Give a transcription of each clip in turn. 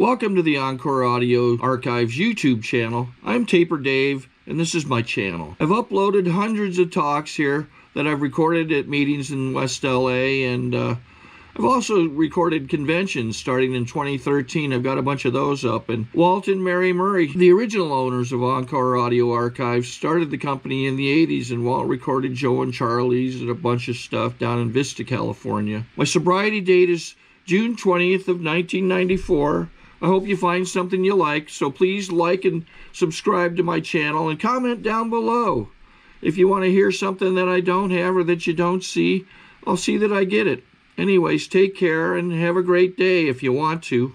Welcome to the Encore Audio Archives YouTube channel. I'm Taper Dave, and this is my channel. I've uploaded hundreds of talks here that I've recorded at meetings in West LA, and I've also recorded conventions starting in 2013. I've got a bunch of those up. And Walt and Mary Murray, the original owners of Encore Audio Archives, started the company in the 80s, and Walt recorded Joe and Charlie's and a bunch of stuff down in Vista, California. My sobriety date is June 20th of 1994. I hope you find something you like, so please like and subscribe to my channel and comment down below. If you want to hear something that I don't have or that you don't see, I'll see that I get it. Anyways, take care and have a great day if you want to.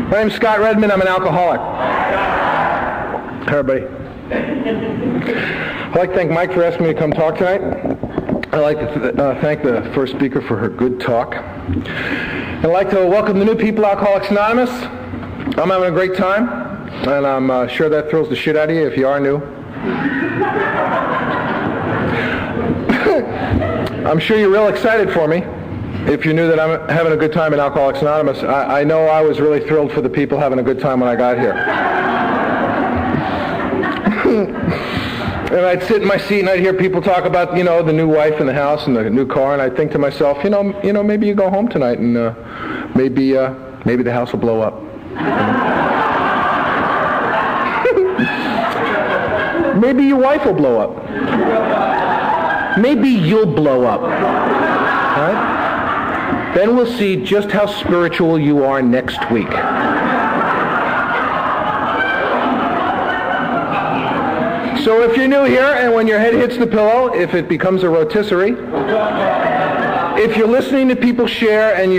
My name's Scott Redman. I'm an alcoholic. Hi, everybody. I'd like to thank Mike for asking me to come talk tonight. I'd like to thank the first speaker for her good talk. I'd like to welcome the new people, Alcoholics Anonymous. I'm having a great time, and I'm sure that thrills the shit out of you if you are new. I'm sure you're real excited for me if you knew that I'm having a good time in Alcoholics Anonymous. I know I was really thrilled for the people having a good time when I got here. And I'd sit in my seat and I'd hear people talk about, you know, the new wife and the house and the new car, and I'd think to myself, you know, maybe you go home tonight and maybe the house will blow up. Maybe your wife will blow up. Maybe you'll blow up. All right? Then we'll see just how spiritual you are next week. So if you're new here and when your head hits the pillow, if it becomes a rotisserie, if you're listening to people share and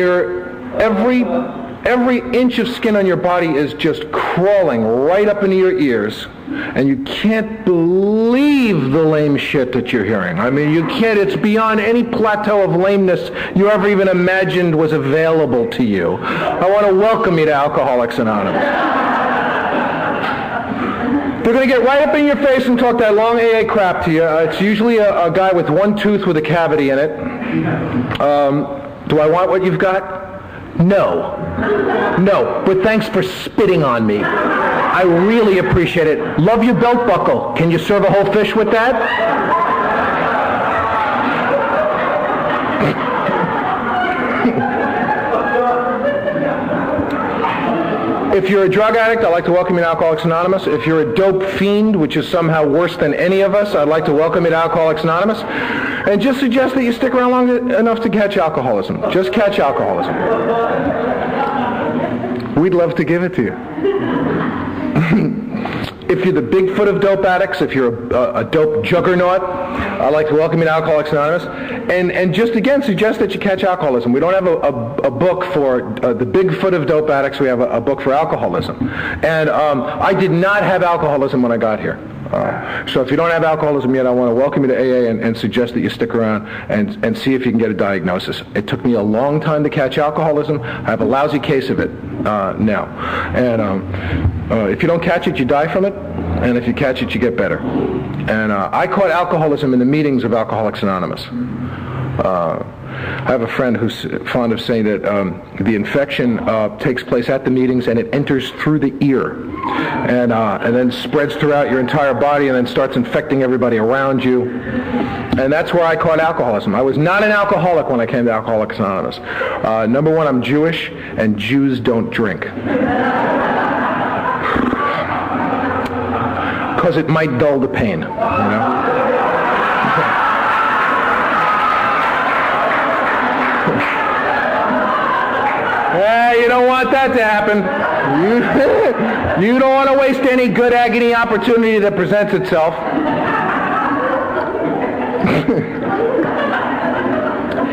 every inch of skin on your body is just crawling right up into your ears, and you can't believe the lame shit that you're hearing. I mean, you can't, it's beyond any plateau of lameness you ever even imagined was available to you. I want to welcome you to Alcoholics Anonymous. They're going to get right up in your face and talk that long AA crap to you. It's usually a guy with one tooth with a cavity in it. Do I want what you've got? No. No. But thanks for spitting on me. I really appreciate it. Love your belt buckle. Can you serve a whole fish with that? If you're a drug addict, I'd like to welcome you to Alcoholics Anonymous. If you're a dope fiend, which is somehow worse than any of us, I'd like to welcome you to Alcoholics Anonymous. And just suggest that you stick around long enough to catch alcoholism. Just catch alcoholism. We'd love to give it to you. If you're the Bigfoot of dope addicts, if you're a dope juggernaut, I'd like to welcome you to Alcoholics Anonymous. And just again, suggest that you catch alcoholism. We don't have a book for the Bigfoot of dope addicts. We have a book for alcoholism. And I did not have alcoholism when I got here. So if you don't have alcoholism yet, I want to welcome you to AA and suggest that you stick around and see if you can get a diagnosis. It took me a long time to catch alcoholism. I have a lousy case of it now. And if you don't catch it, you die from it. And if you catch it, you get better. And I caught alcoholism in the meetings of Alcoholics Anonymous. I have a friend who's fond of saying that the infection takes place at the meetings and it enters through the ear and then spreads throughout your entire body and then starts infecting everybody around you. And that's where I caught alcoholism. I was not an alcoholic when I came to Alcoholics Anonymous. Number one, I'm Jewish, and Jews don't drink. Because it might dull the pain, you know? You don't want that to happen. You don't want to waste any good agony opportunity that presents itself.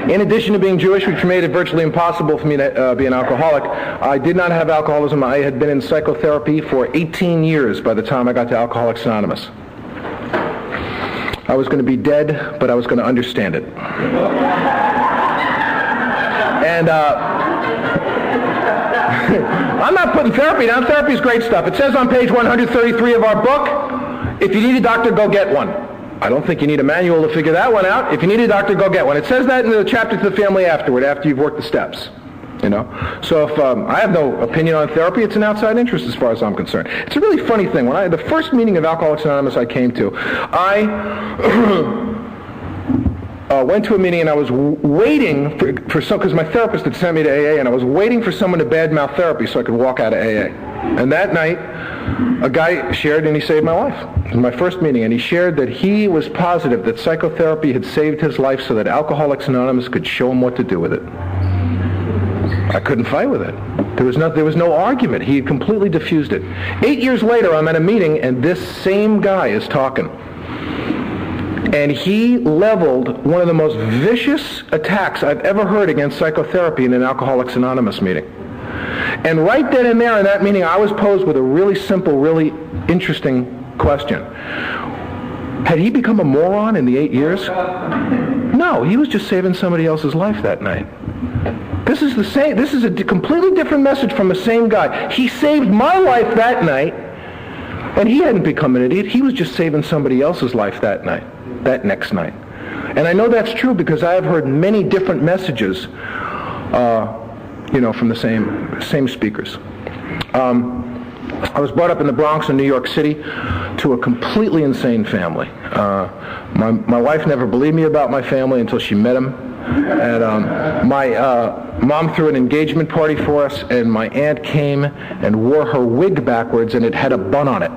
In addition to being Jewish, which made it virtually impossible for me to be an alcoholic, I did not have alcoholism. I had been in psychotherapy for 18 years by the time I got to Alcoholics Anonymous. I was going to be dead, but I was going to understand it. And I'm not putting therapy down. Therapy is great stuff. It says on page 133 of our book, if you need a doctor, go get one. I don't think you need a manual to figure that one out. If you need a doctor, go get one. It says that in the chapter to the family afterward, after you've worked the steps. You know, so if I have no opinion on therapy, it's an outside interest as far as I'm concerned. It's a really funny thing. When the first meeting of Alcoholics Anonymous I came to, I went to a meeting and I was waiting for some, because my therapist had sent me to AA, and I was waiting for someone to badmouth therapy so I could walk out of AA. And that night, a guy shared, and he saved my life. It was my first meeting, and he shared that he was positive that psychotherapy had saved his life so that Alcoholics Anonymous could show him what to do with it. I couldn't fight with it. There was no argument. He had completely diffused it. 8 years later, I'm at a meeting, and this same guy is talking. And he leveled one of the most vicious attacks I've ever heard against psychotherapy in an Alcoholics Anonymous meeting. And right then and there in that meeting, I was posed with a really simple, really interesting question. Had he become a moron in the 8 years? No, he was just saving somebody else's life that night. This is the same. This is a completely different message from the same guy. He saved my life that night, and he hadn't become an idiot. He was just saving somebody else's life that night, that next night. And I know that's true because I have heard many different messages, from the same speakers. I was brought up in the Bronx in New York City to a completely insane family. My wife never believed me about my family until she met him. And my mom threw an engagement party for us, and my aunt came and wore her wig backwards, and it had a bun on it.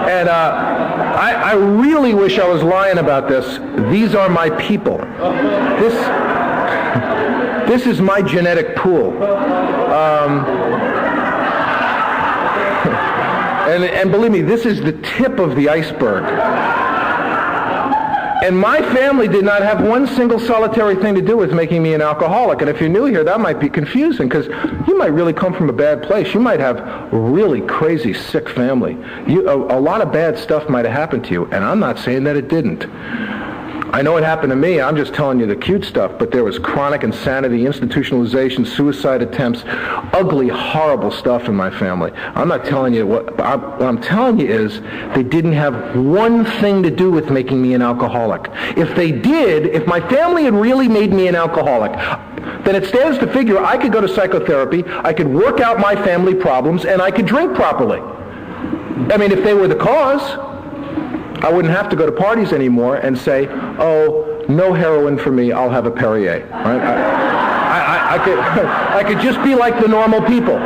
And I really wish I was lying about this. These are my people. This is my genetic pool. And believe me, this is the tip of the iceberg. And my family did not have one single solitary thing to do with making me an alcoholic. And if you're new here, that might be confusing, because you might really come from a bad place. You might have a really crazy, sick family. A lot of bad stuff might have happened to you, and I'm not saying that it didn't. I know it happened to me. I'm just telling you the cute stuff, but there was chronic insanity, institutionalization, suicide attempts, ugly, horrible stuff in my family. I'm not telling you what I'm telling you is they didn't have one thing to do with making me an alcoholic. If they did, if my family had really made me an alcoholic, then it stands to figure I could go to psychotherapy, I could work out my family problems, and I could drink properly. I mean, if they were the cause, I wouldn't have to go to parties anymore and say, oh, no heroin for me, I'll have a Perrier. Right? I could just be like the normal people.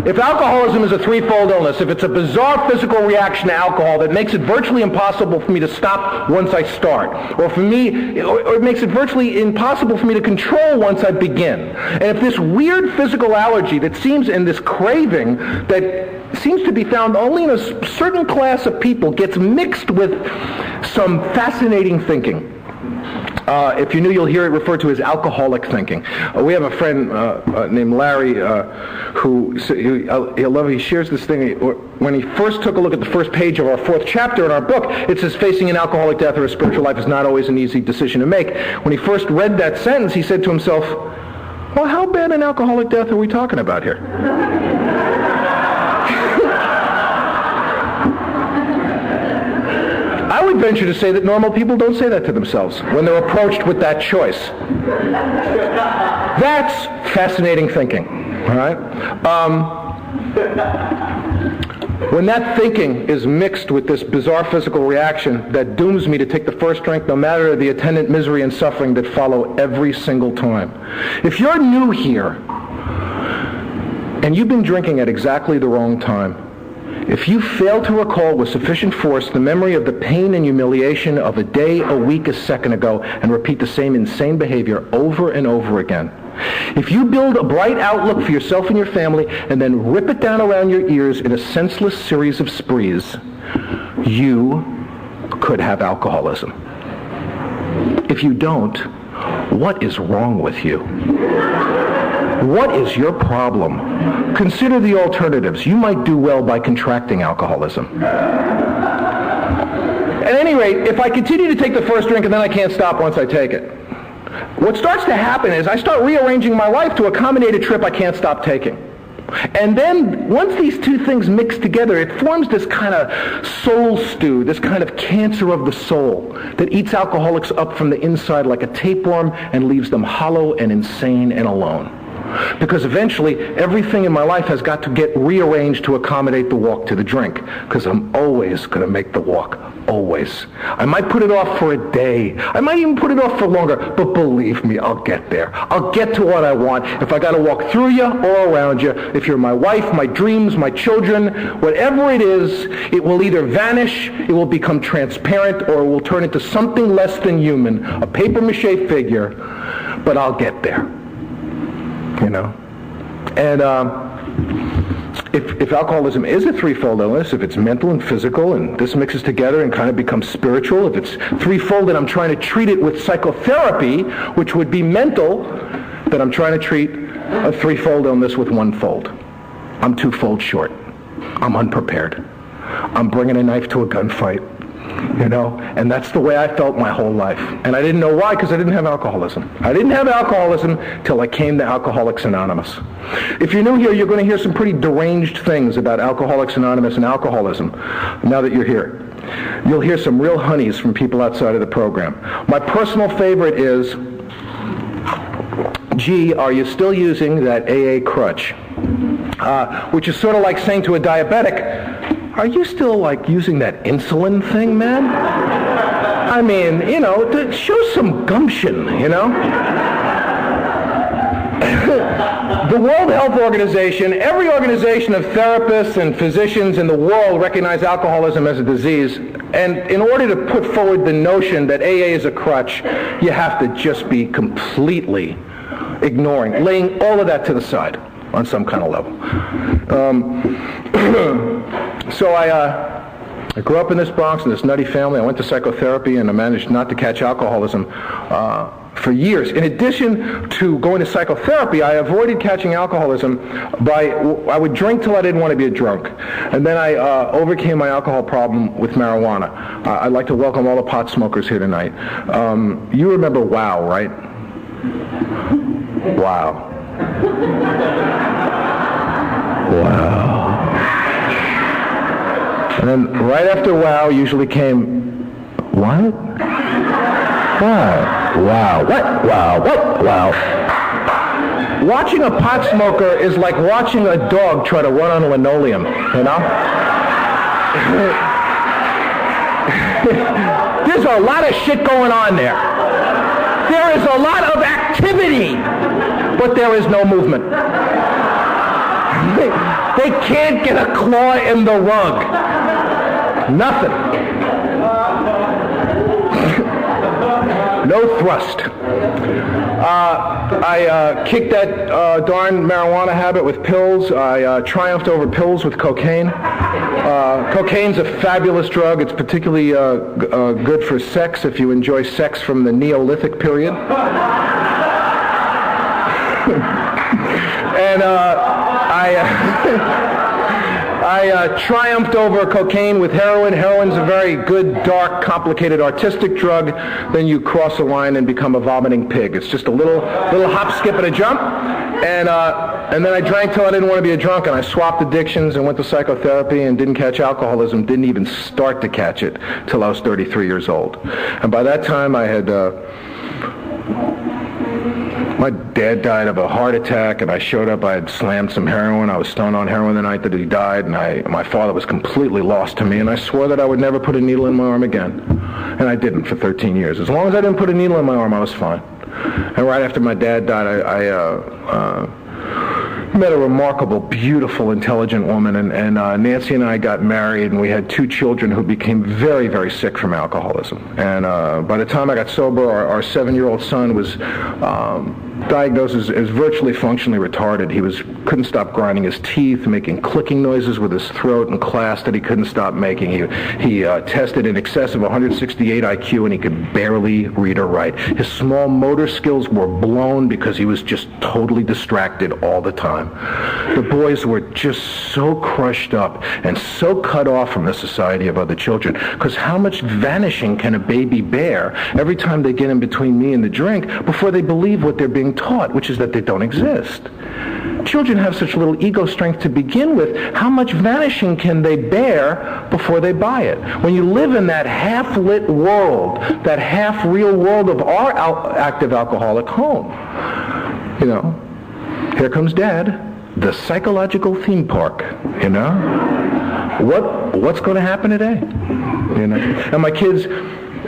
If alcoholism is a threefold illness, if it's a bizarre physical reaction to alcohol that makes it virtually impossible for me to stop once I start, or it makes it virtually impossible for me to control once I begin, and if this weird physical allergy that seems in this craving that seems to be found only in a certain class of people gets mixed with some fascinating thinking. If you're new, you'll hear it referred to as alcoholic thinking. We have a friend named Larry he shares this thing. When he first took a look at the first page of our 4th chapter in our book, it says, facing an alcoholic death or a spiritual life is not always an easy decision to make. When he first read that sentence, he said to himself, well, how bad an alcoholic death are we talking about here? I would venture to say that normal people don't say that to themselves when they're approached with that choice. That's fascinating thinking, all right? When that thinking is mixed with this bizarre physical reaction that dooms me to take the first drink no matter the attendant misery and suffering that follow every single time. If you're new here and you've been drinking at exactly the wrong time, if you fail to recall with sufficient force the memory of the pain and humiliation of a day, a week, a second ago, and repeat the same insane behavior over and over again, if you build a bright outlook for yourself and your family and then rip it down around your ears in a senseless series of sprees, you could have alcoholism. If you don't, what is wrong with you? What is your problem? Consider the alternatives. You might do well by contracting alcoholism. At any rate, if I continue to take the first drink and then I can't stop once I take it, what starts to happen is I start rearranging my life to accommodate a trip I can't stop taking. And then once these two things mix together, it forms this kind of soul stew, this kind of cancer of the soul that eats alcoholics up from the inside like a tapeworm and leaves them hollow and insane and alone. Because eventually, everything in my life has got to get rearranged to accommodate the walk to the drink. Because I'm always going to make the walk. Always. I might put it off for a day. I might even put it off for longer. But believe me, I'll get there. I'll get to what I want. If I got to walk through you or around you, if you're my wife, my dreams, my children, whatever it is, it will either vanish, it will become transparent, or it will turn into something less than human, a papier-mâché figure. But I'll get there. You know, and if alcoholism is a threefold illness, if it's mental and physical, and this mixes together and kind of becomes spiritual, if it's threefold and I'm trying to treat it with psychotherapy, which would be mental, then I'm trying to treat a threefold illness with one fold. I'm twofold short. I'm unprepared. I'm bringing a knife to a gunfight. You know, and that's the way I felt my whole life. And I didn't know why, because I didn't have alcoholism. I didn't have alcoholism till I came to Alcoholics Anonymous. If you're new here, you're going to hear some pretty deranged things about Alcoholics Anonymous and alcoholism now that you're here. You'll hear some real honeys from people outside of the program. My personal favorite is, gee, are you still using that AA crutch? Which is sort of like saying to a diabetic, are you still like using that insulin thing, man? I mean, you know, show some gumption, you know? The World Health Organization, every organization of therapists and physicians in the world recognize alcoholism as a disease. And in order to put forward the notion that AA is a crutch, you have to just be completely ignoring, laying all of that to the side on some kind of level. So I grew up in this Bronx in this nutty family. I went to psychotherapy and I managed not to catch alcoholism for years. In addition to going to psychotherapy, I avoided catching alcoholism I would drink till I didn't want to be a drunk. And then I overcame my alcohol problem with marijuana. I'd like to welcome all the pot smokers here tonight. You remember WOW, right? WOW. Wow. And then right after WOW usually came, what? Wow. Wow. What? Wow. What? Wow. Watching a pot smoker is like watching a dog try to run on linoleum, you know? There's a lot of shit going on there. There is a lot of activity, but there is no movement. They can't get a claw in the rug. Nothing. No thrust. I kicked that darn marijuana habit with pills. I triumphed over pills with cocaine. Cocaine's a fabulous drug. It's particularly good for sex if you enjoy sex from the Neolithic period. And I triumphed over cocaine with heroin. Heroin's a very good, dark, complicated, artistic drug. Then you cross a line and become a vomiting pig. It's just a little hop, skip, and a jump. And then I drank till I didn't want to be a drunk, and I swapped addictions and went to psychotherapy and didn't catch alcoholism. Didn't even start to catch it till I was 33 years old. And by that time, I had... my dad died of a heart attack, and I showed up. I had slammed some heroin. I was stoned on heroin the night that he died, and my father was completely lost to me, and I swore that I would never put a needle in my arm again. And I didn't for 13 years. As long as I didn't put a needle in my arm, I was fine. And right after my dad died, I met a remarkable, beautiful, intelligent woman, and Nancy and I got married, and we had 2 children who became very, very sick from alcoholism. And by the time I got sober, our 7-year-old son was diagnosed as virtually functionally retarded. He couldn't stop grinding his teeth, making clicking noises with his throat in class that he couldn't stop making. He tested in excess of 168 IQ, and he could barely read or write. His small motor skills were blown because he was just totally distracted all the time. The boys were just so crushed up and so cut off from the society of other children, because how much vanishing can a baby bear every time they get in between me and the drink before they believe what they're being taught, which is that they don't exist? Children have such little ego strength to begin with. How much vanishing can they bear before they buy it? When you live in that half-lit world, that half-real world of our active alcoholic home, you know, here comes Dad, the psychological theme park, you know? What's going to happen today? You know? And my kids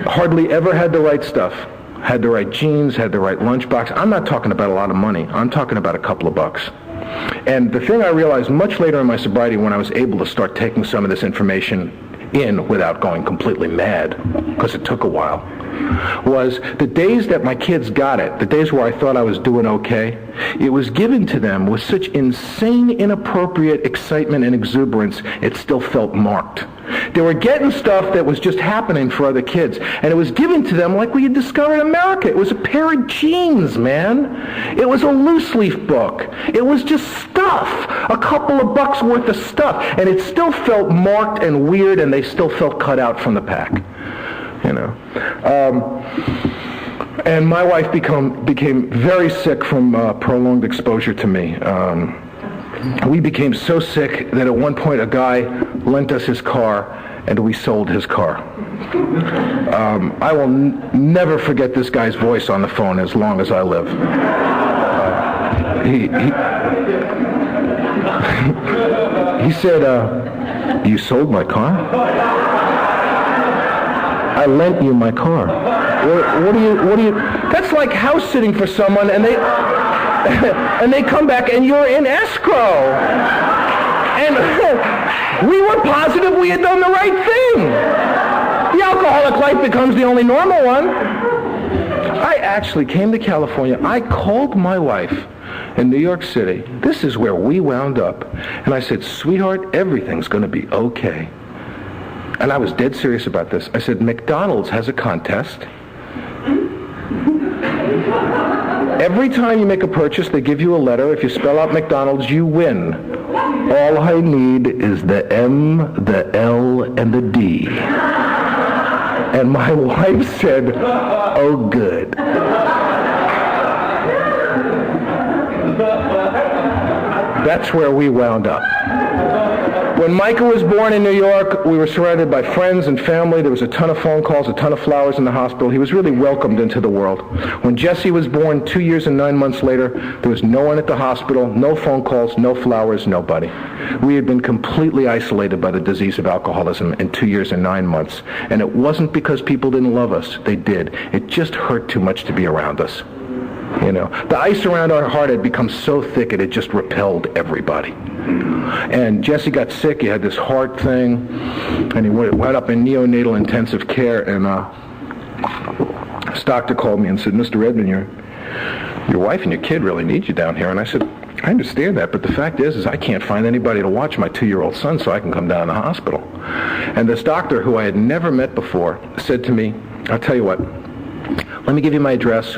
hardly ever had the right stuff. Had the right jeans, had the right lunchbox. I'm not talking about a lot of money. I'm talking about a couple of bucks. And the thing I realized much later in my sobriety, when I was able to start taking some of this information in without going completely mad, because it took a while, was the days that my kids got it, the days where I thought I was doing okay, it was given to them with such insane, inappropriate excitement and exuberance, it still felt marked. They were getting stuff that was just happening for other kids, and it was given to them like we had discovered America. It was a pair of jeans, man. It was a loose leaf book. It was just stuff, a couple of bucks worth of stuff, and it still felt marked and weird, and they still felt cut out from the pack. You know, and my wife became very sick from prolonged exposure to me. We became so sick that at one point a guy lent us his car, and we sold his car. I will never forget this guy's voice on the phone as long as I live. He said, "You sold my car?" I lent you my car. What do you? That's like house sitting for someone, and they come back and you're in escrow. And we were positive we had done the right thing. The alcoholic life becomes the only normal one. I actually came to California. I called my wife in New York City. This is where we wound up. And I said, "Sweetheart, everything's going to be okay." And I was dead serious about this. I said, "McDonald's has a contest. Every time you make a purchase, they give you a letter. If you spell out McDonald's, you win. All I need is the M, the L, and the D." And my wife said, "Oh, good." That's where we wound up. When Micah was born in New York, we were surrounded by friends and family. There was a ton of phone calls, a ton of flowers in the hospital. He was really welcomed into the world. When Jesse was born 2 years and 9 months later, there was no one at the hospital, no phone calls, no flowers, nobody. We had been completely isolated by the disease of alcoholism in 2 years and 9 months. And it wasn't because people didn't love us. They did. It just hurt too much to be around us. You know, the ice around our heart had become so thick it had just repelled everybody. And Jesse got sick. He had this heart thing, and he went up in neonatal intensive care. And this doctor called me and said, "Mr. Redman, your wife and your kid really need you down here." And I said, "I understand that, but the fact is I can't find anybody to watch my 2-year-old son so I can come down to the hospital." And this doctor, who I had never met before, said to me, "I'll tell you what, let me give you my address.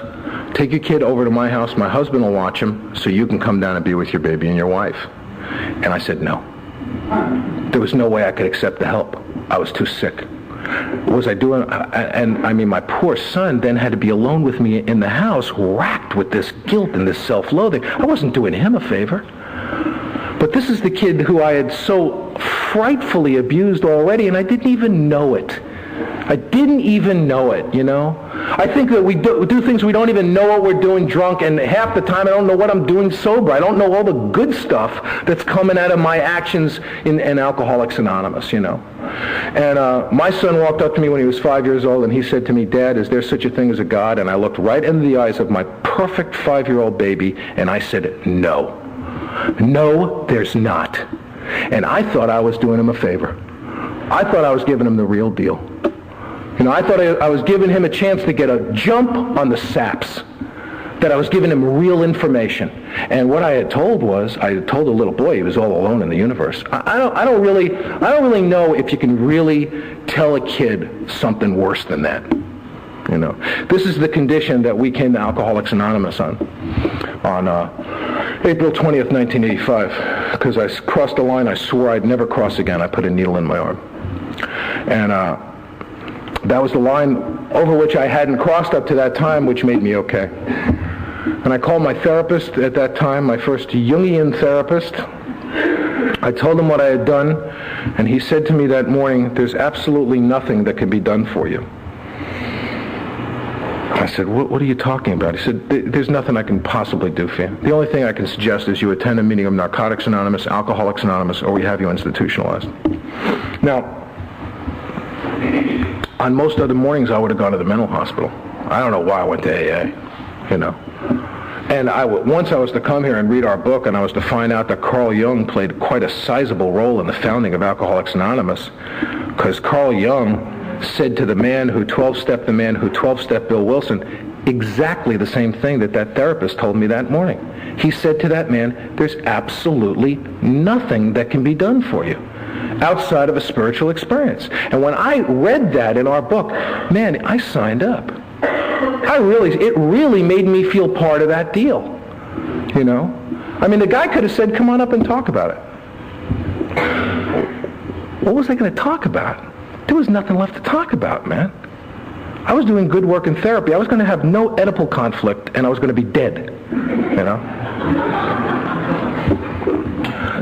Take your kid over to my house. My husband will watch him so you can come down and be with your baby and your wife." And I said no. There was no way I could accept the help. I was too sick. What was I doing? And I mean, my poor son then had to be alone with me in the house, racked with this guilt and this self-loathing. I wasn't doing him a favor. But this is the kid who I had so frightfully abused already, and I didn't even know it. I didn't even know it, you know? I think that we do things we don't even know what we're doing drunk, and half the time I don't know what I'm doing sober. I don't know all the good stuff that's coming out of my actions in Alcoholics Anonymous, you know? And my son walked up to me when he was 5 years old, and he said to me, "Dad, is there such a thing as a God?" And I looked right into the eyes of my perfect 5-year-old baby, and I said, "No. No, there's not." And I thought I was doing him a favor. I thought I was giving him the real deal. You know, I thought I was giving him a chance to get a jump on the saps. that I was giving him real information. And what I had told was, I had told the little boy he was all alone in the universe. I don't really know if you can really tell a kid something worse than that. You know, this is the condition that we came to Alcoholics Anonymous on April 20th, 1985, because I crossed a line I swore I'd never cross again. I put a needle in my arm. And that was the line over which I hadn't crossed up to that time, which made me okay. And I called my therapist at that time, my first Jungian therapist. I told him what I had done, and he said to me that morning, "There's absolutely nothing that can be done for you." I said, what are you talking about? He said, "There's nothing I can possibly do for you. The only thing I can suggest is you attend a meeting of Narcotics Anonymous, Alcoholics Anonymous, or we have you institutionalized." Now, on most other mornings, I would have gone to the mental hospital. I don't know why I went to AA, you know. And once I was to come here and read our book, and I was to find out that Carl Jung played quite a sizable role in the founding of Alcoholics Anonymous, because Carl Jung said to the man who 12-stepped Bill Wilson exactly the same thing that therapist told me that morning. He said to that man, "There's absolutely nothing that can be done for you outside of a spiritual experience." And when I read that in our book, man, I signed up. It really made me feel part of that deal, you know? I mean, the guy could have said, "Come on up and talk about it." What was I going to talk about? There was nothing left to talk about, man. I was doing good work in therapy. I was going to have no Oedipal conflict, and I was going to be dead, you know?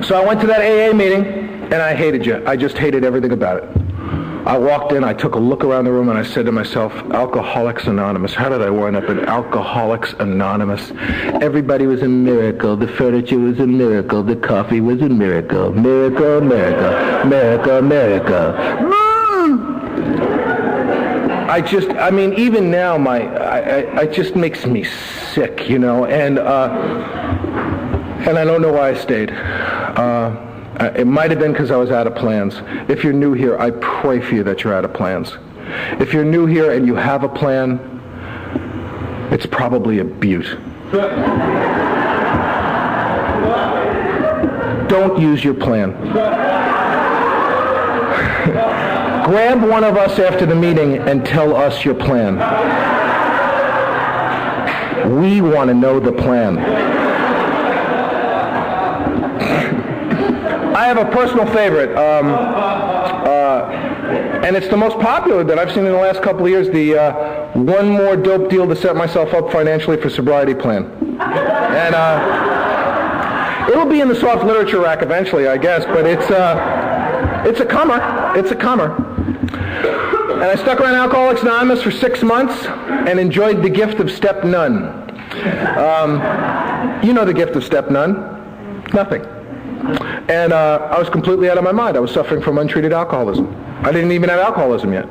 So I went to that AA meeting, and I hated you. I just hated everything about it. I walked in, I took a look around the room, and I said to myself, Alcoholics Anonymous. How did I wind up in Alcoholics Anonymous? Everybody was a miracle. The furniture was a miracle. The coffee was a miracle. Miracle, miracle, miracle, miracle. Even now, it just makes me sick, you know, and I don't know why I stayed. It might have been because I was out of plans. If you're new here, I pray for you that you're out of plans. If you're new here and you have a plan, it's probably a beaut. Don't use your plan. Grab one of us after the meeting and tell us your plan. We want to know the plan. I have a personal favorite, and it's the most popular that I've seen in the last couple of years, the one more dope deal to set myself up financially for sobriety plan. And it'll be in the soft literature rack eventually, I guess, but it's a comer. It's a comer. And I stuck around Alcoholics Anonymous for 6 months and enjoyed the gift of step none. You know the gift of step none? Nothing. And I was completely out of my mind. I was suffering from untreated alcoholism. I didn't even have alcoholism yet.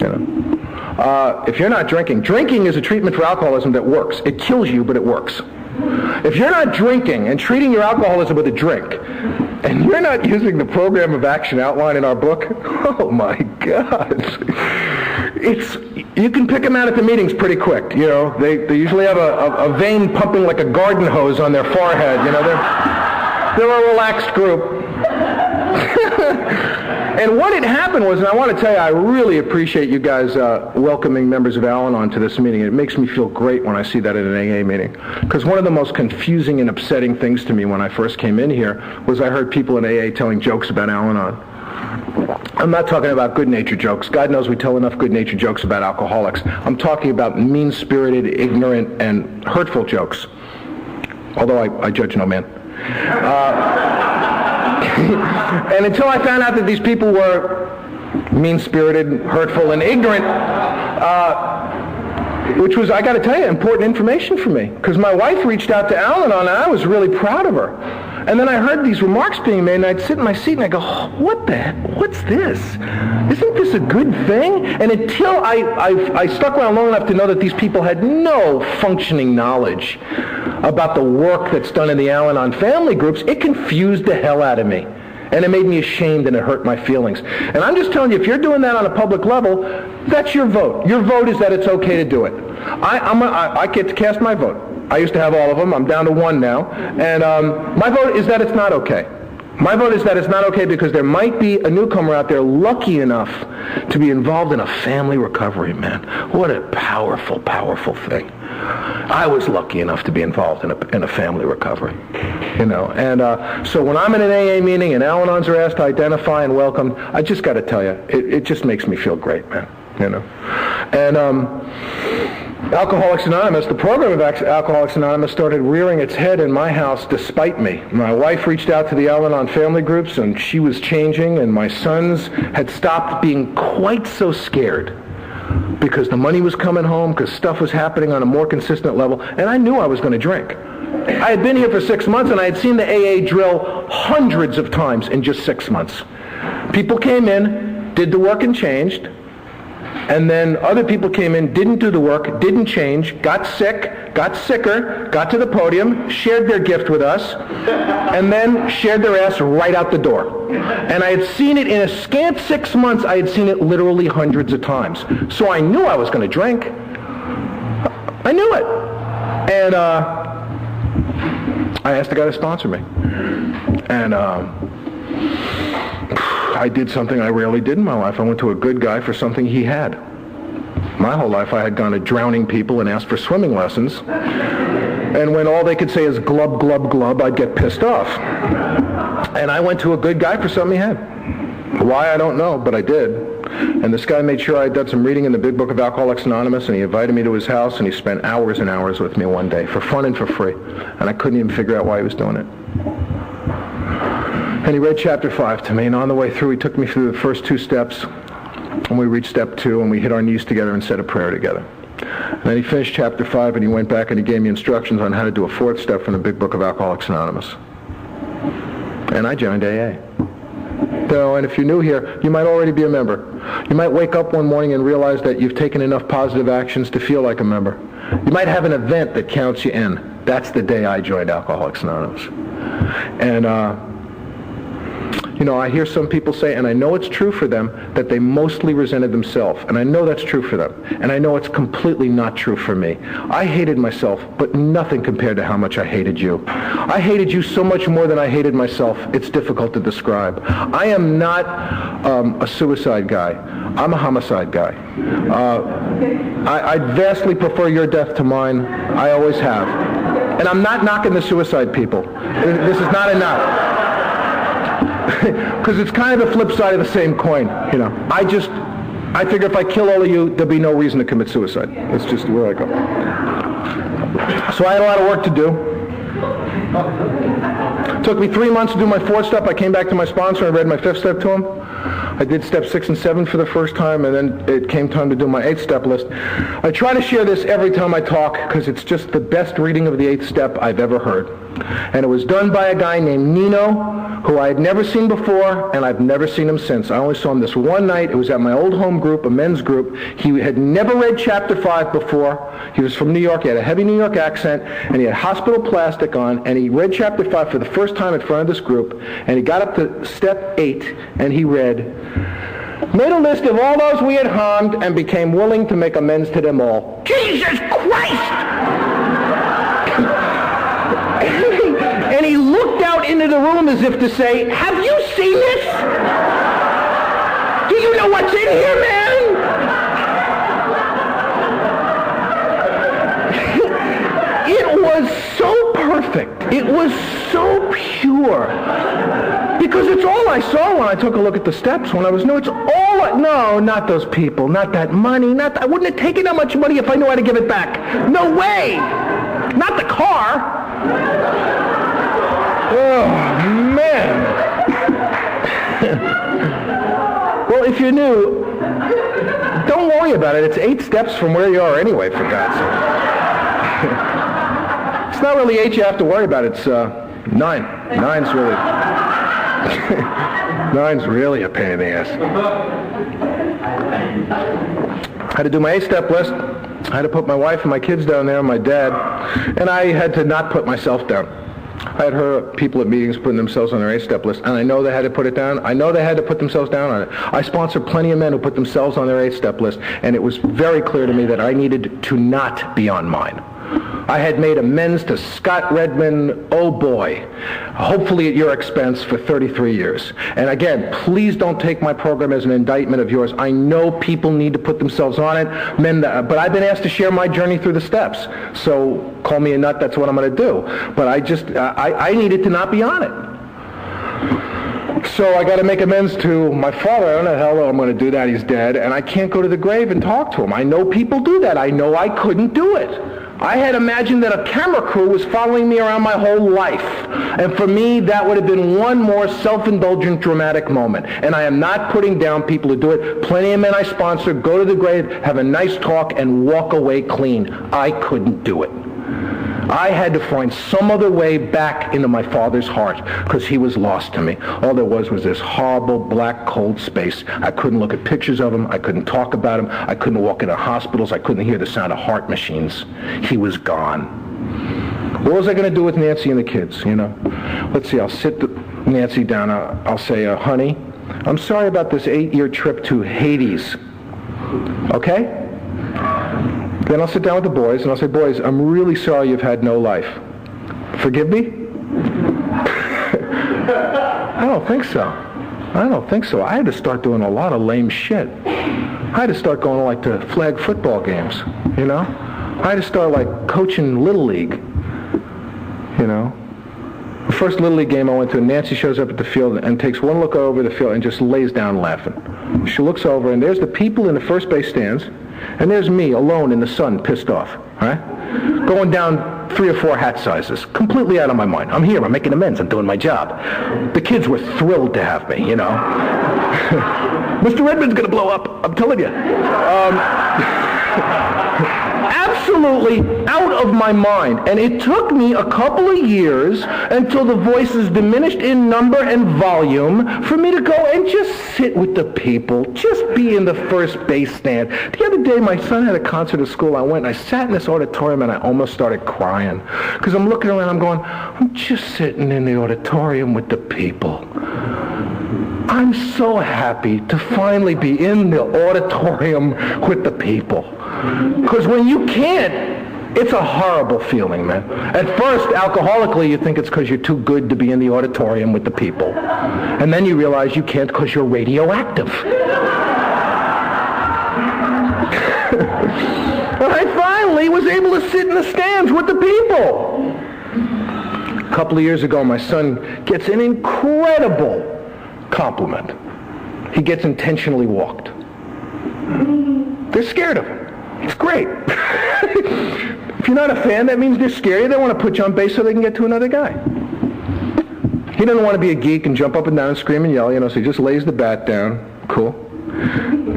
You know. If you're not drinking is a treatment for alcoholism that works. It kills you, but it works. If you're not drinking and treating your alcoholism with a drink, and you're not using the program of action outlined in our book, oh my God. You can pick them out at the meetings pretty quick, you know. They usually have a vein pumping like a garden hose on their forehead, you know. They're a relaxed group. And what had happened was, and I want to tell you, I really appreciate you guys welcoming members of Al-Anon to this meeting. It makes me feel great when I see that at an AA meeting. Because one of the most confusing and upsetting things to me when I first came in here was I heard people in AA telling jokes about Al-Anon. I'm not talking about good-natured jokes. God knows we tell enough good-natured jokes about alcoholics. I'm talking about mean-spirited, ignorant, and hurtful jokes. Although I judge no man. And until I found out that these people were mean-spirited, hurtful, and ignorant, which was, I got to tell you, important information for me. Because my wife reached out to Al-Anon, and I was really proud of her. And then I heard these remarks being made, and I'd sit in my seat, and I go, what the heck? What's this? Isn't this a good thing? And until I stuck around long enough to know that these people had no functioning knowledge about the work that's done in the Al-Anon family groups, it confused the hell out of me. And it made me ashamed, and it hurt my feelings. And I'm just telling you, if you're doing that on a public level, that's your vote. Your vote is that it's okay to do it. I get to cast my vote. I used to have all of them. I'm down to one now. And my vote is that it's not okay. My vote is that it's not okay because there might be a newcomer out there lucky enough to be involved in a family recovery, man. What a powerful, powerful thing. I was lucky enough to be involved in a family recovery, you know. And so when I'm in an AA meeting and Al-Anons are asked to identify and welcome, I just got to tell you, it just makes me feel great, man, you know. And Alcoholics Anonymous, the program of Alcoholics Anonymous started rearing its head in my house despite me. My wife reached out to the Al-Anon family groups and she was changing, and my sons had stopped being quite so scared because the money was coming home, because stuff was happening on a more consistent level, and I knew I was going to drink. I had been here for 6 months and I had seen the AA drill hundreds of times in just 6 months. People came in, did the work and changed. And then other people came in, didn't do the work, didn't change, got sick, got sicker, got to the podium, shared their gift with us, and then shared their ass right out the door. And I had seen it in a scant 6 months. I had seen it literally hundreds of times. So I knew I was going to drink. I knew it. And I asked the guy to sponsor me. And I did something I rarely did in my life. I went to a good guy for something he had. My whole life I had gone to drowning people and asked for swimming lessons. And when all they could say is glub, glub, glub, I'd get pissed off. And I went to a good guy for something he had. Why, I don't know, but I did. And this guy made sure I'd done some reading in the Big Book of Alcoholics Anonymous, and he invited me to his house, and he spent hours and hours with me one day, for fun and for free. And I couldn't even figure out why he was doing it. And he read chapter 5 to me, and on the way through he took me through the first 2 steps, and we reached step 2, and we hit our knees together and said a prayer together. And then he finished chapter 5, and he went back and he gave me instructions on how to do a 4th step from the Big Book of Alcoholics Anonymous. And I joined AA. So, and if you're new here, you might already be a member. You might wake up one morning and realize that you've taken enough positive actions to feel like a member. You might have an event that counts you in. That's the day I joined Alcoholics Anonymous. And you know, I hear some people say, and I know it's true for them, that they mostly resented themselves. And I know that's true for them. And I know it's completely not true for me. I hated myself, but nothing compared to how much I hated you. I hated you so much more than I hated myself. It's difficult to describe. I am not a suicide guy. I'm a homicide guy. I vastly prefer your death to mine. I always have. And I'm not knocking the suicide people. This is not a knock. Because it's kind of the flip side of the same coin, you know. I figure if I kill all of you, there'll be no reason to commit suicide. That's just where I go. So I had a lot of work to do. It took me 3 months to do my 4th step. I came back to my sponsor and read my 5th step to him. I did step 6 and 7 for the first time, and then it came time to do my 8th step list. I try to share this every time I talk because it's just the best reading of the 8th step I've ever heard. And it was done by a guy named Nino, who I had never seen before, and I've never seen him since. I only saw him this one night. It was at my old home group, a men's group. He had never read chapter 5 before. He was from New York. He had a heavy New York accent, and he had hospital plastic on, and he read chapter 5 for the first time in front of this group, and he got up to step 8, and he read, made a list of all those we had harmed and became willing to make amends to them all. Jesus Christ! And he looked out into the room as if to say, have you seen this? Do you know what's in here, man? It was so perfect. It was so pure. Because it's all I saw when I took a look at the steps when I was new. It's all no, not those people, not that money, I wouldn't have taken that much money if I knew how to give it back. No way! Not the car. Oh, man. Well, if you're new, don't worry about it. It's 8 steps from where you are anyway, for God's sake. It's not really 8 you have to worry about. It's 9. 9's really... 9's really a pain in the ass. I had to do my 8-step list. I had to put my wife and my kids down there and my dad. And I had to not put myself down. I had heard people at meetings putting themselves on their 8-step list, and I know they had to put it down. I know they had to put themselves down on it. I sponsor plenty of men who put themselves on their 8-step list, and it was very clear to me that I needed to not be on mine. I had made amends to Scott Redman, oh boy, hopefully at your expense, for 33 years. And again, please don't take my program as an indictment of yours. I know people need to put themselves on it, but I've been asked to share my journey through the steps. So call me a nut, that's what I'm going to do. But I needed to not be on it. So I got to make amends to my father. I don't know how the hell I'm going to do that. He's dead. And I can't go to the grave and talk to him. I know people do that. I know I couldn't do it. I had imagined that a camera crew was following me around my whole life. And for me, that would have been one more self-indulgent, dramatic moment. And I am not putting down people who do it. Plenty of men I sponsor go to the grave, have a nice talk, and walk away clean. I couldn't do it. I had to find some other way back into my father's heart because he was lost to me. All there was this horrible, black, cold space. I couldn't look at pictures of him. I couldn't talk about him. I couldn't walk into hospitals. I couldn't hear the sound of heart machines. He was gone. What was I going to do with Nancy and the kids, you know? Let's see, I'll sit Nancy down. I'll say, honey, I'm sorry about this 8-year trip to Hades. Okay? Then I'll sit down with the boys and I'll say, boys, I'm really sorry you've had no life. Forgive me? I don't think so. I don't think so. I had to start doing a lot of lame shit. I had to start going like to flag football games, you know? I had to start like coaching Little League, you know? The first Little League game I went to, Nancy shows up at the field and takes one look over the field and just lays down laughing. She looks over and there's the people in the first base stands. And there's me, alone in the sun, pissed off, right? Going down 3 or 4 hat sizes, completely out of my mind. I'm here, I'm making amends, I'm doing my job. The kids were thrilled to have me, you know. Mr. Redman's gonna blow up, I'm telling you. Absolutely out of my mind. And it took me a couple of years until the voices diminished in number and volume for me to go and just sit with the people, just be in the first base stand. The other day, my son had a concert at school. I went and I sat in this auditorium and I almost started crying because I'm looking around, I'm going, I'm just sitting in the auditorium with the people. I'm so happy to finally be in the auditorium with the people. Because when you can't, it's a horrible feeling, man. At first, alcoholically, you think it's because you're too good to be in the auditorium with the people. And then you realize you can't because you're radioactive. But I finally was able to sit in the stands with the people. A couple of years ago, my son gets an incredible compliment. He gets intentionally walked. They're scared of him. It's great. If you're not a fan, that means they're scared. They want to put you on base so they can get to another guy. He doesn't want to be a geek and jump up and down and scream and yell, you know, so he just lays the bat down. Cool.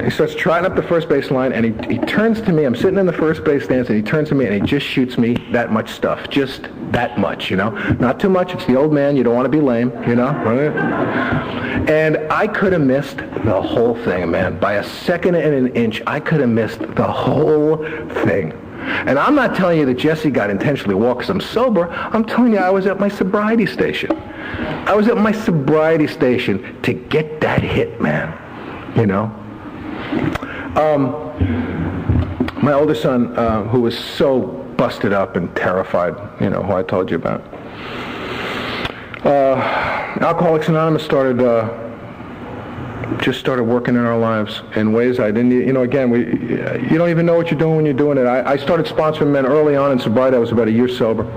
He starts trotting up the first base line, and he turns to me. I'm sitting in the first base stance, and he turns to me, and he just shoots me that much stuff. Just that much, you know. Not too much. It's the old man. You don't want to be lame, you know. And I could have missed the whole thing, man. By a second and an inch, I could have missed the whole thing. And I'm not telling you that Jesse got intentionally walked because I'm sober. I'm telling you I was at my sobriety station. I was at my sobriety station to get that hit, man. You know? My older son, who was so busted up and terrified, you know, who I told you about. Alcoholics Anonymous started working in our lives in ways I didn't, you know, again, you don't even know what you're doing when you're doing it. I started sponsoring men early on in sobriety. I was about a year sober.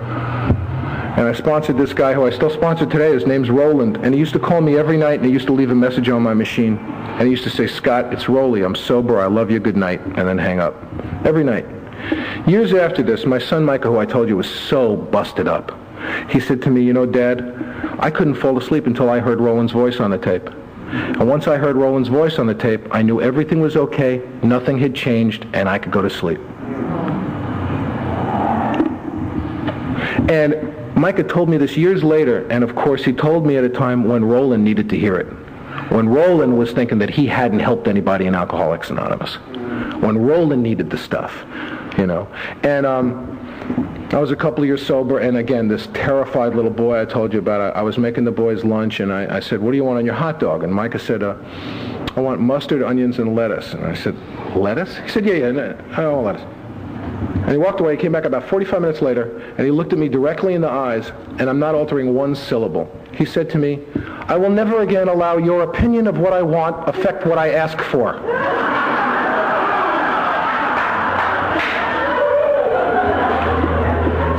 And I sponsored this guy who I still sponsor today. His name's Roland. And he used to call me every night, and he used to leave a message on my machine. And he used to say, Scott, it's Rolly. I'm sober. I love you. Good night. And then hang up. Every night. Years after this, my son Micah, who I told you was so busted up, he said to me, you know, Dad, I couldn't fall asleep until I heard Roland's voice on the tape. And once I heard Roland's voice on the tape, I knew everything was okay, nothing had changed, and I could go to sleep. And Micah told me this years later, and of course he told me at a time when Roland needed to hear it. When Roland was thinking that he hadn't helped anybody in Alcoholics Anonymous. When Roland needed the stuff, you know. And I was a couple of years sober, and again, this terrified little boy I told you about, I was making the boys lunch, and I said, what do you want on your hot dog? And Micah said, I want mustard, onions, and lettuce. And I said, lettuce? He said, yeah, no, I don't want lettuce. he walked away. He came back about 45 minutes later, and he looked at me directly in the eyes, and I'm not altering one syllable. He said to me, "I will never again allow your opinion of what I want affect what I ask for."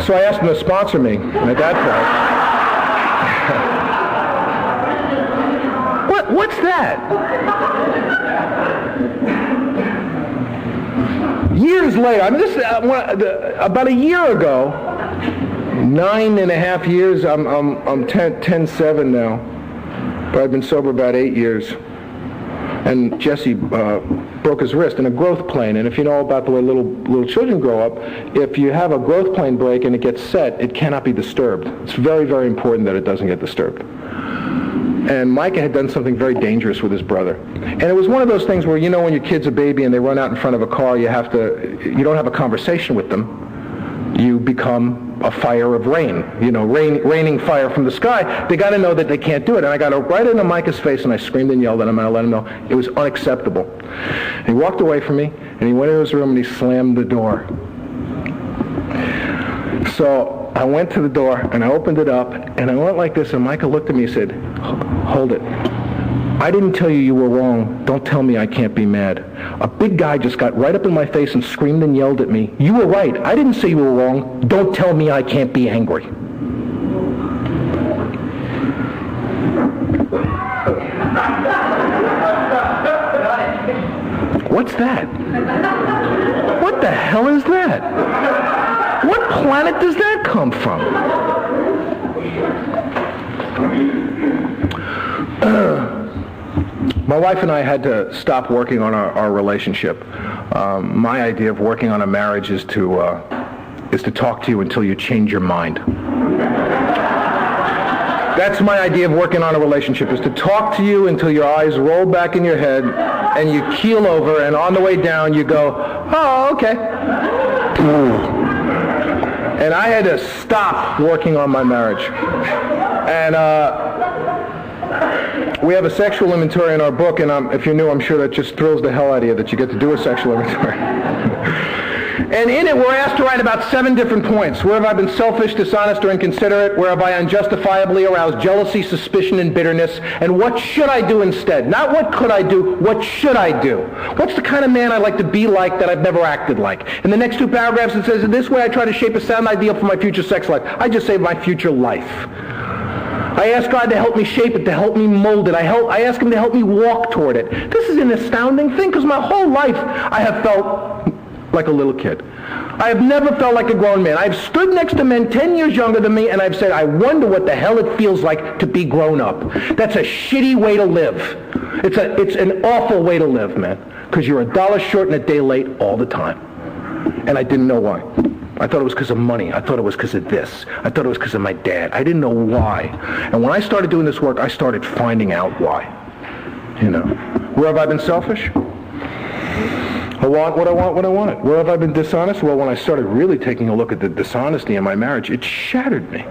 So I asked him to sponsor me, and at that point, what's that? Years later, I mean, this about a year ago, 9.5 years. I'm 10-7 now, but I've been sober about 8 years. And Jesse broke his wrist in a growth plane. And if you know about the way little children grow up, if you have a growth plane break and it gets set, it cannot be disturbed. It's very, very important that it doesn't get disturbed. And Micah had done something very dangerous with his brother. And it was one of those things where, you know, when your kid's a baby and they run out in front of a car, you don't have a conversation with them. You become a fire of rain, you know, raining fire from the sky. They got to know that they can't do it. And I got right into Micah's face, and I screamed and yelled at him, and I let him know it was unacceptable. And he walked away from me, and he went into his room, and he slammed the door. So I went to the door, and I opened it up, and I went like this, and Micah looked at me and said, "Hold it. I didn't tell you you were wrong. Don't tell me I can't be mad. A big guy just got right up in my face and screamed and yelled at me. You were right. I didn't say you were wrong. Don't tell me I can't be angry." What's that? What the hell is that? What planet does that come from? My wife and I had to stop working on our relationship. My idea of working on a marriage is to talk to you until you change your mind. That's my idea of working on a relationship, is to talk to you until your eyes roll back in your head and you keel over, and on the way down you go, "Oh, okay." And I had to stop working on my marriage. And we have a sexual inventory in our book, and if you're new, I'm sure that just thrills the hell out of you that you get to do a sexual inventory. And in it, we're asked to write about 7 different points. Where have I been selfish, dishonest, or inconsiderate? Where have I unjustifiably aroused jealousy, suspicion, and bitterness? And what should I do instead? Not what could I do, what should I do? What's the kind of man I'd like to be like that I've never acted like? In the next 2 paragraphs, it says, "In this way, I try to shape a sound ideal for my future sex life." I just say my future life. I ask God to help me shape it, to help me mold it. I ask Him to help me walk toward it. This is an astounding thing, because my whole life I have felt like a little kid. I have never felt like a grown man. I've stood next to men 10 years younger than me, and I've said, I wonder what the hell it feels like to be grown up. That's a shitty way to live. It's an awful way to live, man, because you're $1 short and a day late all the time. And I didn't know why. I thought it was because of money. I thought it was because of this. I thought it was because of my dad. I didn't know why. And when I started doing this work, I started finding out why. You know, where have I been selfish? I want what I want when I want it. Where have I been dishonest? Well, when I started really taking a look at the dishonesty in my marriage, it shattered me.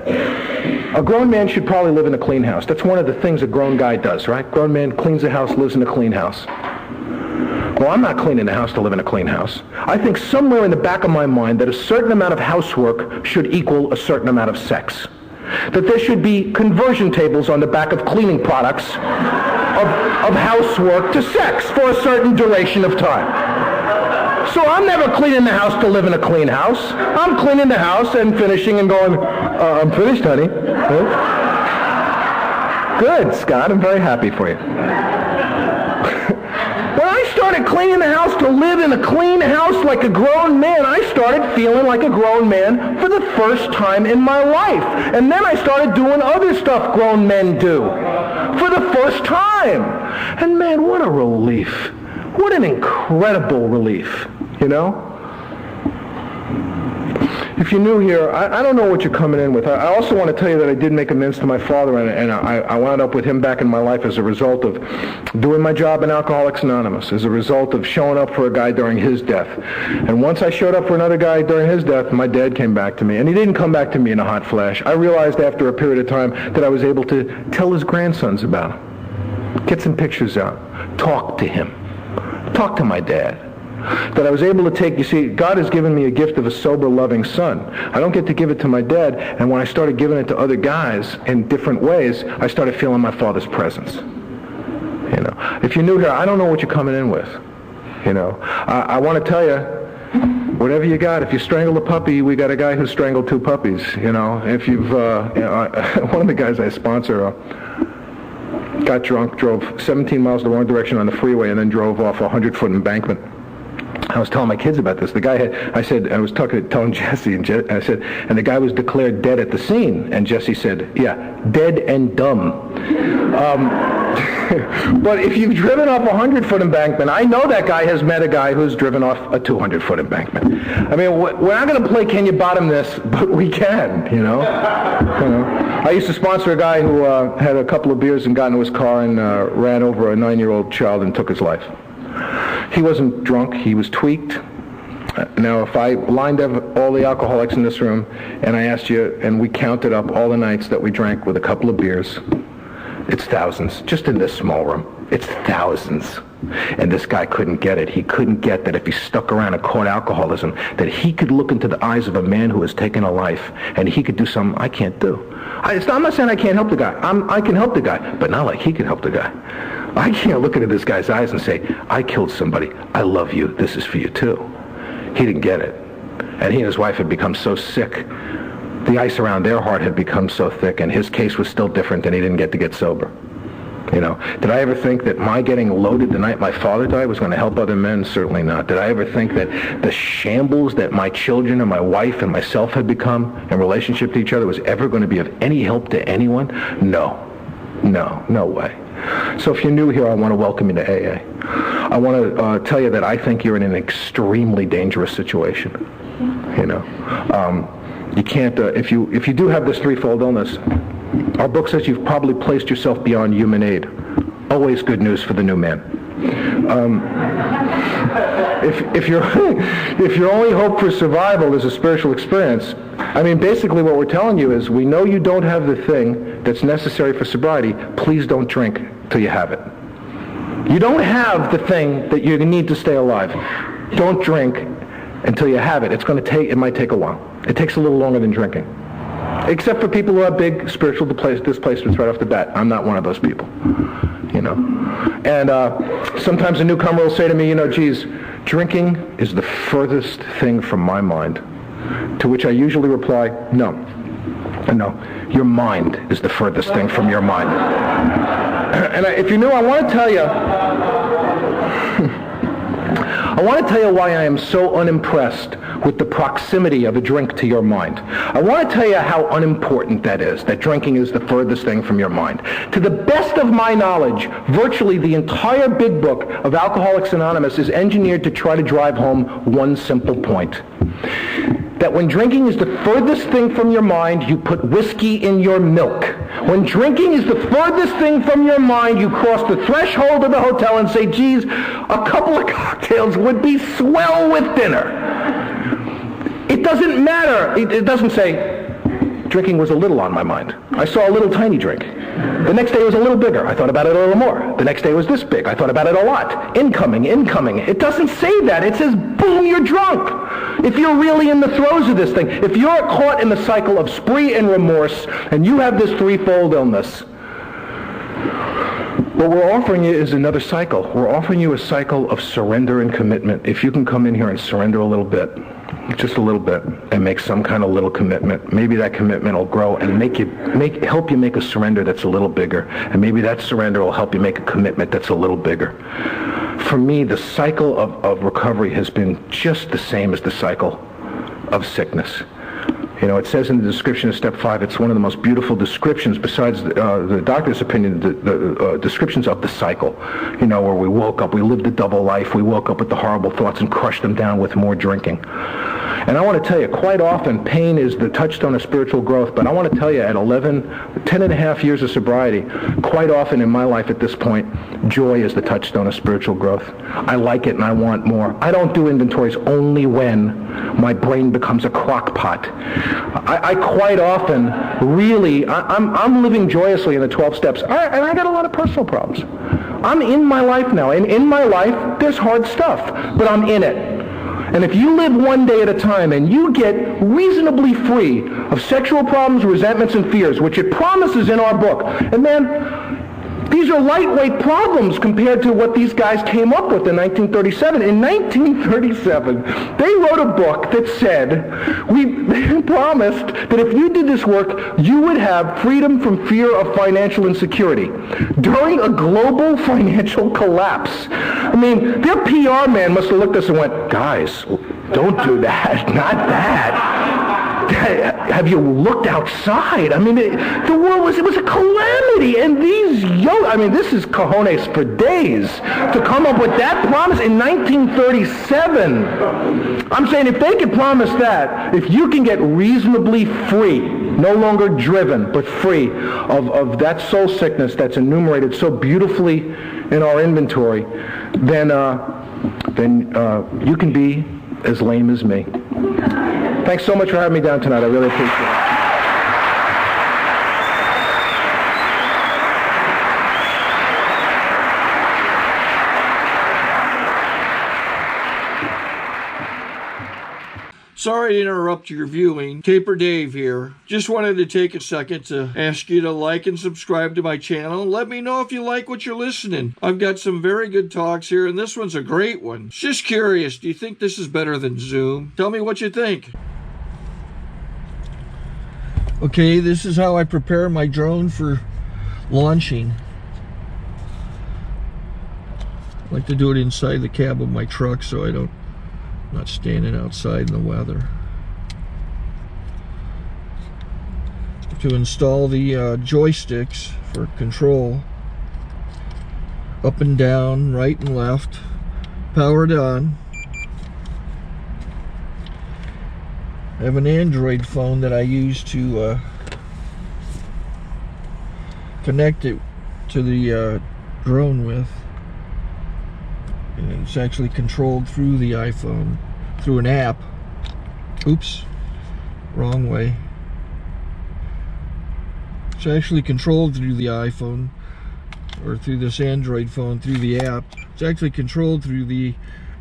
A grown man should probably live in a clean house. That's one of the things a grown guy does, right? Grown man cleans the house, lives in a clean house. Well, I'm not cleaning the house to live in a clean house. I think somewhere in the back of my mind that a certain amount of housework should equal a certain amount of sex. That there should be conversion tables on the back of cleaning products of housework to sex for a certain duration of time. So I'm never cleaning the house to live in a clean house. I'm cleaning the house and finishing and going, I'm finished, honey. Good, Scott. I'm very happy for you. When I started cleaning the house to live in a clean house like a grown man, I started feeling like a grown man for the first time in my life. And then I started doing other stuff grown men do for the first time. And man, what a relief. What an incredible relief, you know? If you're new here, I don't know what you're coming in with. I also want to tell you that I did make amends to my father, and I wound up with him back in my life as a result of doing my job in Alcoholics Anonymous, as a result of showing up for a guy during his death. And once I showed up for another guy during his death, my dad came back to me. And he didn't come back to me in a hot flash. I realized after a period of time that I was able to tell his grandsons about him, get some pictures out, talk to him. Talk to my dad. That I was able to take, you see, God has given me a gift of a sober, loving son. I don't get to give it to my dad, and when I started giving it to other guys in different ways, I started feeling my father's presence. You know, if you're new here, I don't know what you're coming in with. You know, I want to tell you, whatever you got, if you strangled a puppy, we got a guy who strangled 2 puppies. You know, if you've, one of the guys I sponsor got drunk, drove 17 miles the wrong direction on the freeway, and then drove off a 100-foot embankment. I was telling my kids about this. The guy I was telling Jesse, and I said, and the guy was declared dead at the scene. And Jesse said, yeah, dead and dumb. But if you've driven off a 100-foot embankment, I know that guy has met a guy who's driven off a 200-foot embankment. I mean, we're not going to play Can You Bottom This, but we can, you know. I used to sponsor a guy who had a couple of beers and got into his car and ran over a 9-year-old child and took his life. He wasn't drunk, he was tweaked. Now, if I lined up all the alcoholics in this room and I asked you, and we counted up all the nights that we drank with a couple of beers, it's thousands, just in this small room. It's thousands. And this guy couldn't get it. He couldn't get that if he stuck around and caught alcoholism, that he could look into the eyes of a man who has taken a life, and he could do something I can't do. I'm not saying I can't help the guy. I can help the guy, but not like he can help the guy. I can't look into this guy's eyes and say, I killed somebody. I love you. This is for you too. He didn't get it. And he and his wife had become so sick. The ice around their heart had become so thick, and his case was still different, and he didn't get sober. You know, did I ever think that my getting loaded the night my father died was going to help other men? Certainly not. Did I ever think that the shambles that my children and my wife and myself had become in relationship to each other was ever going to be of any help to anyone? No. No way. So if you're new here, I want to welcome you to AA. I want to tell you that I think you're in an extremely dangerous situation. You know, you can't, if you do have this threefold illness, our book says you've probably placed yourself beyond human aid. Always good news for the new man. If your only hope for survival is a spiritual experience, I mean, basically what we're telling you is, we know you don't have the thing that's necessary for sobriety. Please don't drink till you have it. You don't have the thing that you need to stay alive. Don't drink until you have it. It might take a while. It takes a little longer than drinking. Except for people who have big spiritual displacements right off the bat. I'm not one of those people. You know. And sometimes a newcomer will say to me, you know, geez, drinking is the furthest thing from my mind. To which I usually reply, no, your mind is the furthest thing from your mind. And if you're new, I want to tell you why I am so unimpressed with the proximity of a drink to your mind. I want to tell you how unimportant that is, that drinking is the furthest thing from your mind. To the best of my knowledge, virtually the entire big book of Alcoholics Anonymous is engineered to try to drive home one simple point. That when drinking is the furthest thing from your mind, you put whiskey in your milk. When drinking is the furthest thing from your mind, you cross the threshold of the hotel and say, geez, a couple of cocktails would be swell with dinner. It doesn't matter. It doesn't say, drinking was a little on my mind. I saw a little tiny drink. The next day it was a little bigger. I thought about it a little more. The next day it was this big. I thought about it a lot. Incoming. It doesn't say that. It says, boom, you're drunk. If you're really in the throes of this thing, if you're caught in the cycle of spree and remorse, and you have this threefold illness, what we're offering you is another cycle. We're offering you a cycle of surrender and commitment. If you can come in here and surrender a little bit, just a little bit, and make some kind of little commitment, maybe that commitment will grow and help you make a surrender that's a little bigger, and maybe that surrender will help you make a commitment that's a little bigger. For me, the cycle of recovery has been just the same as the cycle of sickness. You know, it says in the description of Step 5, it's one of the most beautiful descriptions, besides the doctor's opinion, the descriptions of the cycle. You know, where we woke up, we lived a double life, we woke up with the horrible thoughts and crushed them down with more drinking. And I want to tell you, quite often, pain is the touchstone of spiritual growth, but I want to tell you, at 10 and a half years of sobriety, quite often in my life at this point, joy is the touchstone of spiritual growth. I like it and I want more. I don't do inventories only when my brain becomes a crock pot. I quite often really, I'm living joyously in the 12 steps, and I got a lot of personal problems. I'm in my life now, and in my life, there's hard stuff, but I'm in it. And if you live one day at a time and you get reasonably free of sexual problems, resentments, and fears, which it promises in our book, and man, these are lightweight problems compared to what these guys came up with in 1937. In 1937, they wrote a book that said, they promised that if you did this work, you would have freedom from fear of financial insecurity during a global financial collapse. I mean, their PR man must have looked at us and went, guys, don't do that, not that. Have you looked outside? I mean, the world was, it was a calamity, and these young, I mean, this is cojones for days to come up with that promise in 1937. I'm saying if they could promise that, if you can get reasonably free, no longer driven, but free of that soul sickness that's enumerated so beautifully in our inventory, then you can be as lame as me. Thanks so much for having me down tonight. I really appreciate it. Sorry to interrupt your viewing. Taper Dave here. Just wanted to take a second to ask you to like and subscribe to my channel. Let me know if you like what you're listening. I've got some very good talks here, and this one's a great one. Just curious, do you think this is better than Zoom? Tell me what you think. Okay, this is how I prepare my drone for launching. I like to do it inside the cab of my truck so I'm not standing outside in the weather. To install the joysticks for control, up and down, right and left, powered on. I have an Android phone that I use to connect it to the drone with. And it's actually controlled through the iPhone, through an app. Oops, wrong way. It's actually controlled through the iPhone, or through this Android phone, through the app. It's actually controlled through the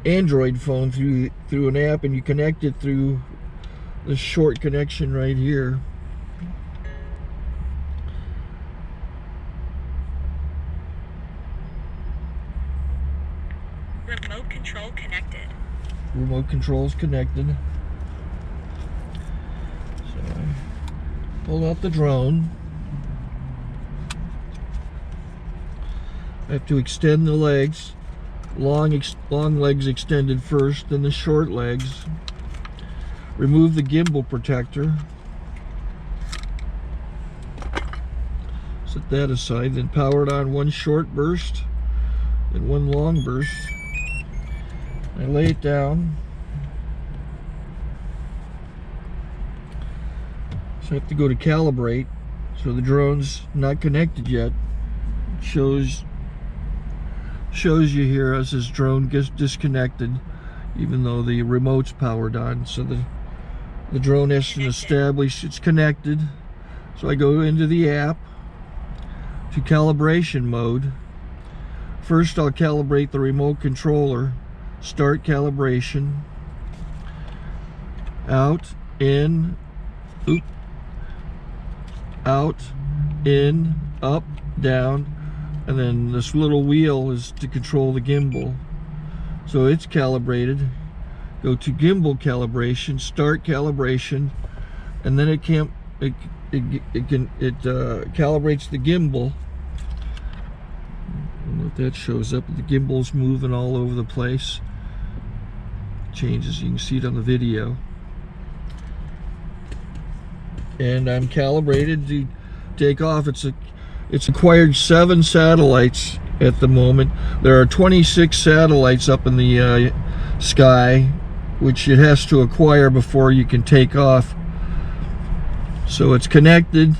Android phone, through an app, and you connect it through this short connection right here. Remote control connected. Remote control's connected. So I pull out the drone. I have to extend the legs. Long legs extended first, then the short legs. Remove the gimbal protector. Set that aside, then power it on one short burst, then one long burst. I lay it down. So I have to go to calibrate. So the drone's not connected yet. It shows you here as this drone gets disconnected, even though the remote's powered on. So the drone has to establish it's connected. So I go into the app to calibration mode. First I'll calibrate the remote controller. Start calibration. Out, in, oop, out, in, up, down, and then this little wheel is to control the gimbal. So it's calibrated. Go to gimbal calibration, start calibration, and then it calibrates the gimbal. I don't know if that shows up. The gimbal's moving all over the place. Changes, you can see it on the video. And I'm calibrated to take off. It's acquired 7 satellites at the moment. There are 26 satellites up in the sky, which it has to acquire before you can take off. So it's connected.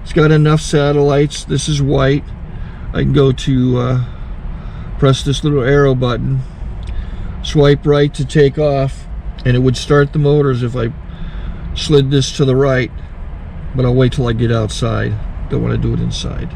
It's got enough satellites. This is white. I can go to press this little arrow button, swipe right to take off, and it would start the motors if I slid this to the right, but I'll wait till I get outside. Don't want to do it inside.